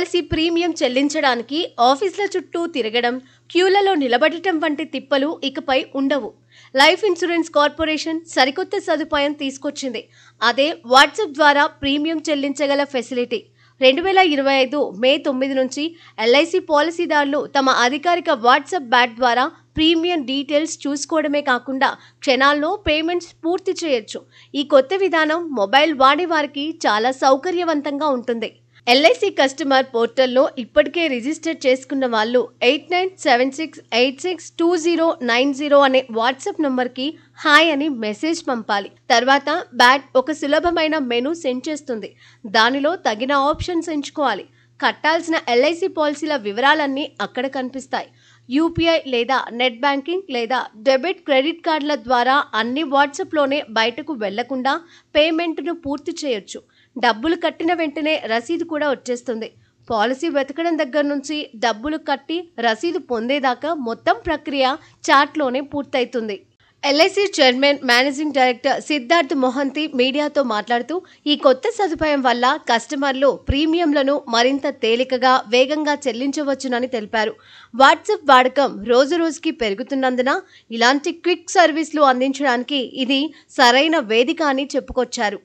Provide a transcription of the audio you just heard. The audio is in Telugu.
పాలసీ ప్రీమియం చెల్లించడానికి ఆఫీసుల చుట్టూ తిరగడం, క్యూలలో నిలబడటం వంటి తిప్పలు ఇకపై ఉండవు. లైఫ్ ఇన్సూరెన్స్ కార్పొరేషన్ సరికొత్త సదుపాయం తీసుకొచ్చింది. అదే వాట్సాప్ ద్వారా ప్రీమియం చెల్లించగల ఫెసిలిటీ. 2025 మే 9 నుంచి ఎల్ఐసి పాలసీదారులు తమ అధికారిక వాట్సాప్ బ్యాట్ ద్వారా ప్రీమియం డీటెయిల్స్ చూసుకోవడమే కాకుండా క్షణాల్లో పేమెంట్స్ పూర్తి చేయొచ్చు. ఈ కొత్త విధానం మొబైల్ వాడేవారికి చాలా సౌకర్యవంతంగా ఉంటుంది. ఎల్ఐసి కస్టమర్ పోర్టల్లో ఇప్పటికే రిజిస్టర్ చేసుకున్న వాళ్ళు 8976862090 అనే వాట్సాప్ నంబర్కి హాయ్ అని మెసేజ్ పంపాలి. తర్వాత బ్యాట్ ఒక సులభమైన మెనూ సెండ్ చేస్తుంది. దానిలో తగిన ఆప్షన్స్ ఎంచుకోవాలి. కట్టాల్సిన ఎల్ఐసి పాలసీల వివరాలన్నీ అక్కడ కనిపిస్తాయి. యూపీఐ లేదా నెట్ బ్యాంకింగ్ లేదా డెబిట్ క్రెడిట్ కార్డుల ద్వారా అన్ని వాట్సాప్లోనే బయటకు వెళ్లకుండా పేమెంట్ను పూర్తి చేయొచ్చు. డబ్బులు కట్టిన వెంటనే రసీదు కూడా వచ్చేస్తుంది. పాలసీ వెతకడం దగ్గర నుంచి డబ్బులు కట్టి రసీదు పొందేదాకా మొత్తం ప్రక్రియ చాట్లోనే పూర్తవుతుంది. LIC chairman managing director Siddharth Mohanty మీడియాతో మాట్లాడుతూ, ఈ కొత్త సదుపాయం వల్ల కస్టమర్లు ప్రీమియంలను మరింత తేలికగా, వేగంగా చెల్లించవచ్చునని తెలిపారు. వాట్సాప్ వాడకం రోజురోజుకి పెరుగుతున్నందున ఇలాంటి క్విక్ సర్వీసులు అందించడానికి ఇది సరైన వేదిక అని చెప్పుకొచ్చారు.